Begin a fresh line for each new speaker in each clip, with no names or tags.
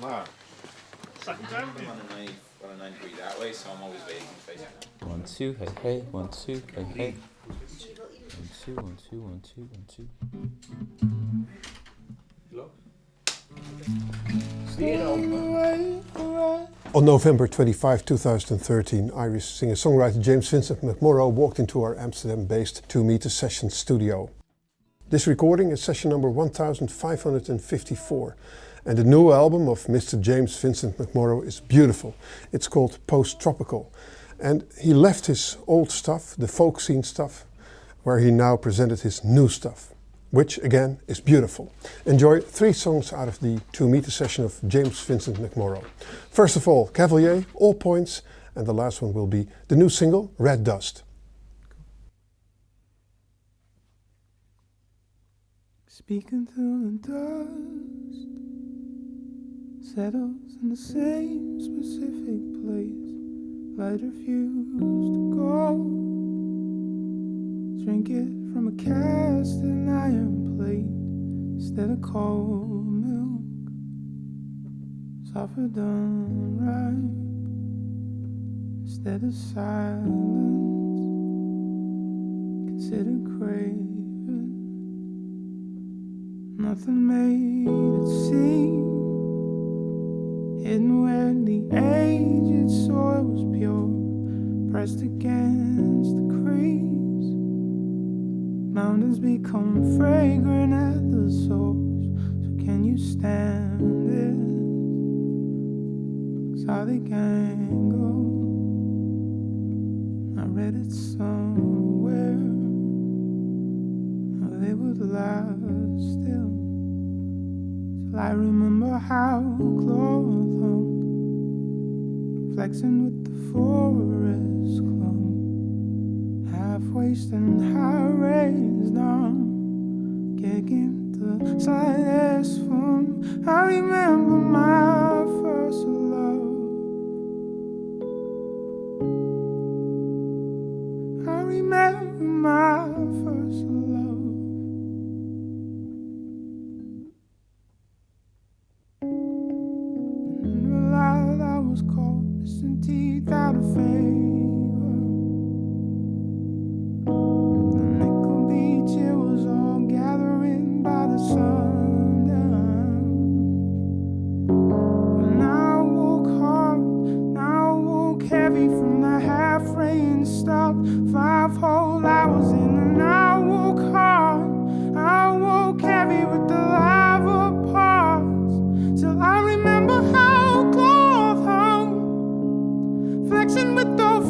Wow.
Second time?
I'm on a 9 degree that way, so I'm always waiting facing that.
1, 2, hey, hey, 1, 2, hey, hey. 1, 2, 1, 2, 1, 2, 1, 2.
On November 25, 2013, Irish singer-songwriter James Vincent McMorrow walked into our Amsterdam-based 2 Meter Sessions studio. This recording is session number 1554, and the new album of Mr. James Vincent McMorrow is beautiful. It's called Post-Tropical, and he left his old stuff, the folk scene stuff, where he now presented his new stuff, which again is beautiful. Enjoy 3 songs out of the 2 Meter session of James Vincent McMorrow. First of all, Cavalier, All Points, and the last one will be the new single, Red Dust.
Speaking through the dust, settles in the same specific place. Light refused to go. Drink it from a cast and iron plate instead of cold milk. Suffered unripe instead of silence. Consider craving. Nothing made it seem hidden where the aged soil was pure, pressed against the crease. Mountains become fragrant at the source. So can you stand it? 'Cause how they can go, I read it somewhere. How they would last still, till I remember how cloth hung, flexing with the forest clung, half waist and high raised arm, kicking the slightest form. I remember my first love. I remember my first love. Teeth out of favor. The nickel beach, it was all gathering by the sundown. When I woke hard, now I woke heavy from the half-rain stop. 5 whole hours in, and I woke hard, I woke heavy with the lava parts. Till I remember how cloth hung, flexing with the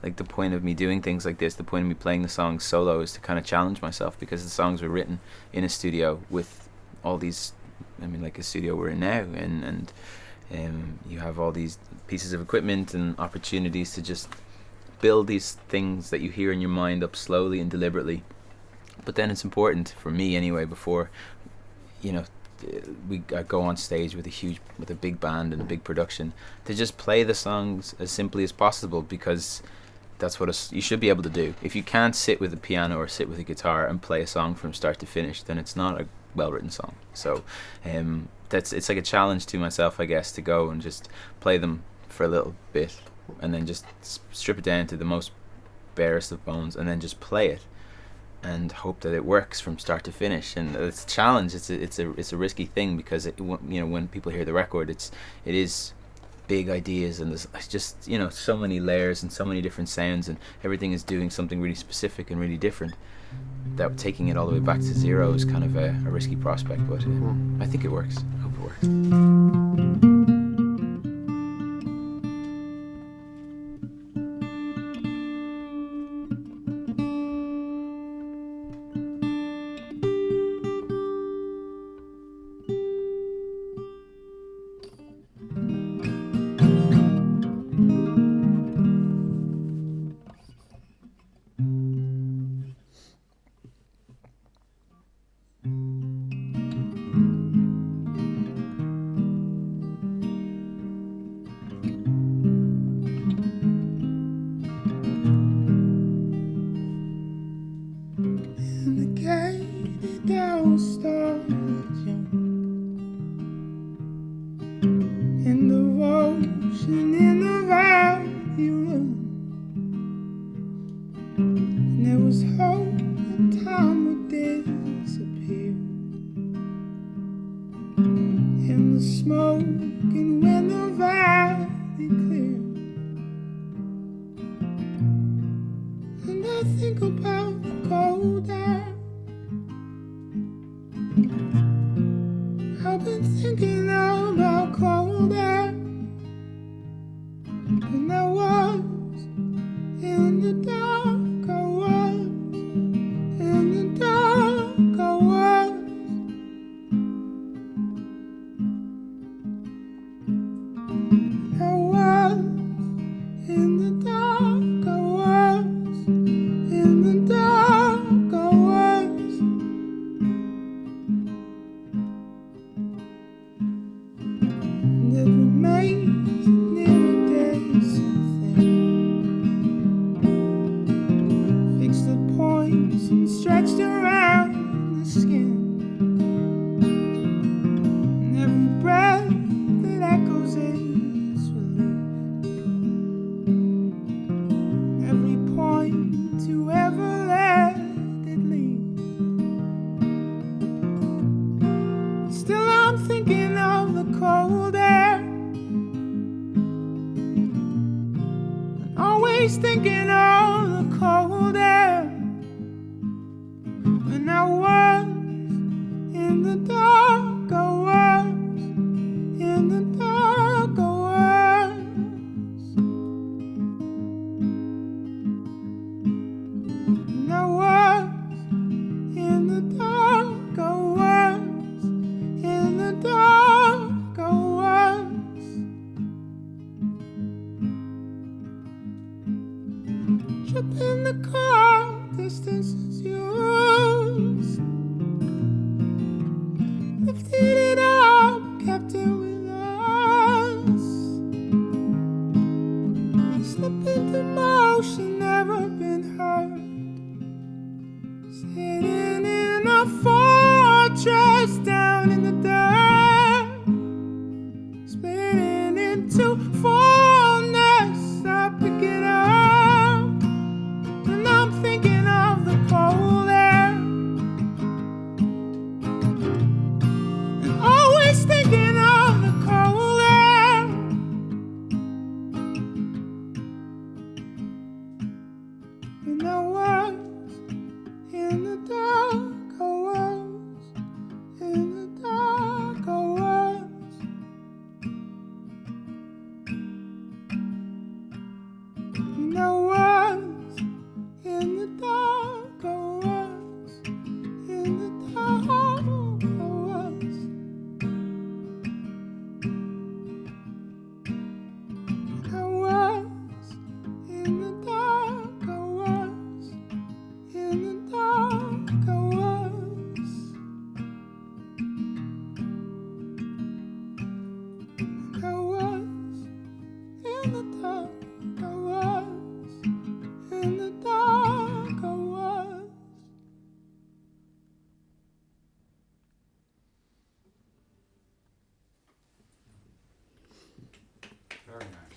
like the point of me doing things like this, the point of me playing the songs solo, is to kind of challenge myself, because the songs were written in a studio with all these, I mean, like a studio we're in now, and you have all these pieces of equipment and opportunities to just build these things that you hear in your mind up slowly and deliberately. But then it's important, for me anyway, before, you know, I go on stage with a big band and a big production, to just play the songs as simply as possible, because that's what you should be able to do. If you can't sit with a piano or sit with a guitar and play a song from start to finish, then it's not a well-written song. So it's like a challenge to myself, I guess, to go and just play them for a little bit, and then just strip it down to the most barest of bones, and then just play it and hope that it works from start to finish. And it's a challenge. It's a risky thing, because when people hear the record, it is big ideas, and there's just so many layers and so many different sounds, and everything is doing something really specific and really different, that taking it all the way back to zero is kind of a risky prospect. But I think it works. I hope it works.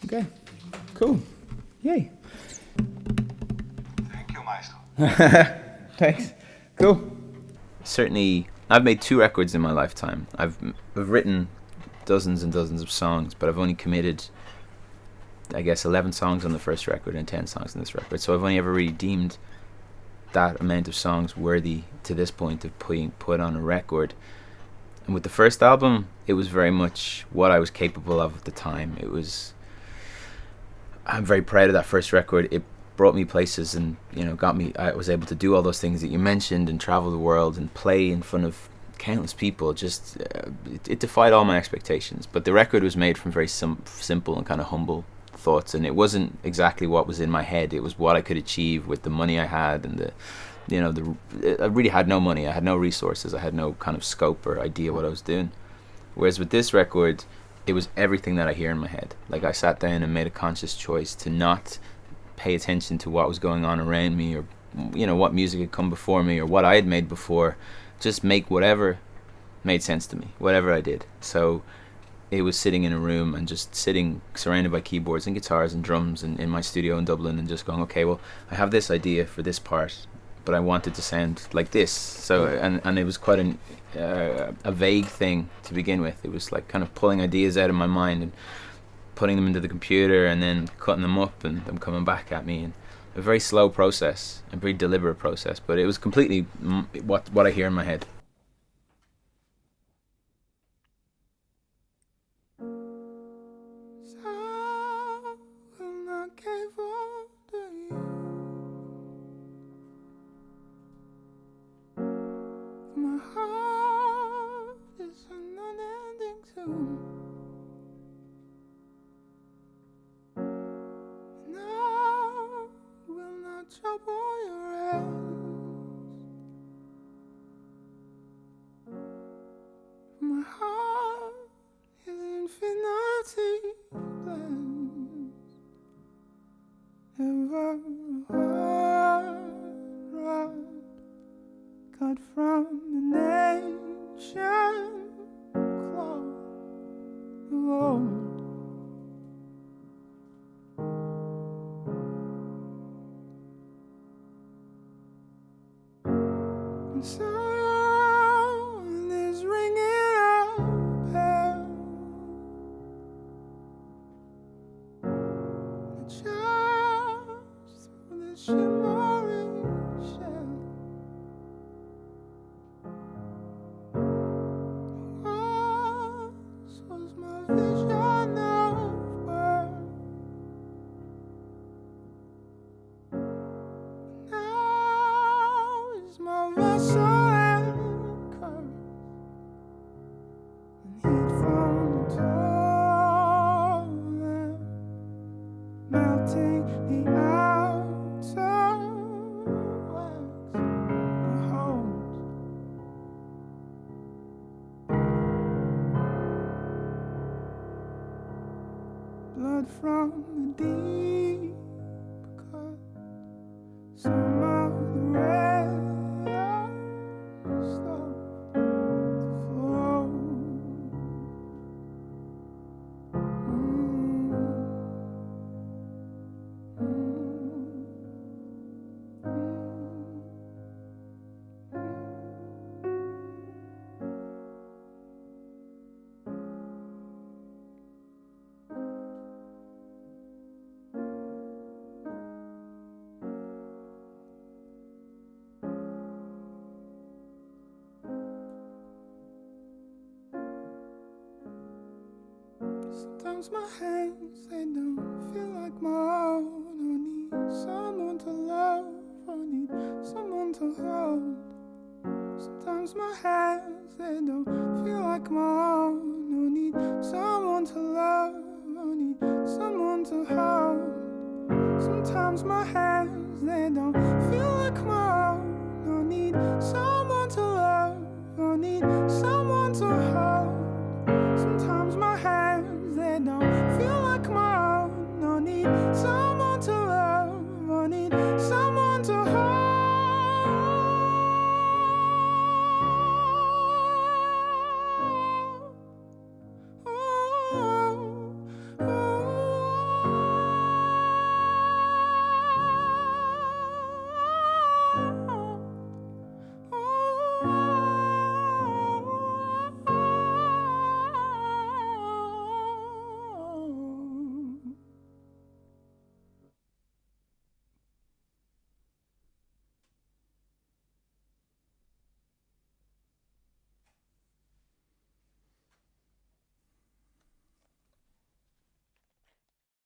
Okay, cool. Yay.
Thank you, Maestro.
Thanks. Cool.
Certainly, I've made 2 records in my lifetime. I've written dozens and dozens of songs, but I've only committed, I guess, 11 songs on the first record and 10 songs on this record. So I've only ever really deemed that amount of songs worthy to this point of being put on a record. And with the first album, it was very much what I was capable of at the time. I'm very proud of that first record. It brought me places and, I was able to do all those things that you mentioned and travel the world and play in front of countless people. Just, it defied all my expectations. But the record was made from very simple and kind of humble thoughts, and it wasn't exactly what was in my head. It was what I could achieve with the money I had, and I really had no money. I had no resources. I had no kind of scope or idea what I was doing. Whereas with this record, it was everything that I hear in my head. Like, I sat down and made a conscious choice to not pay attention to what was going on around me, or what music had come before me, or what I had made before. Just make whatever made sense to me, whatever I did. So it was sitting in a room and just sitting surrounded by keyboards and guitars and drums and in my studio in Dublin, and just going, okay, well, I have this idea for this part, but I want it to sound like this. So and it was quite a vague thing to begin with. It was like kind of pulling ideas out of my mind and putting them into the computer and then cutting them up and them coming back at me. And a very slow process, a very deliberate process, but it was completely what I hear in my head.
Trouble your head. My heart is infinity blends. Ever hard rod cut from an ancient cloth of old. And sound is ringing out bell. It shines through the shimmering shell. Once was my vision of birth. Now is my vessel anchored, and heat from the torrent melting the outer wax that holds. Blood from the deep cut, some of the red stuff to flow. Sometimes my hands, they don't feel like my own. I need someone to love, I need someone to hold. Sometimes my hands, they don't feel like my own. I need someone to love, I need someone to hold. Sometimes my hands, they don't feel like my own. I need someone to love, I need someone to hold.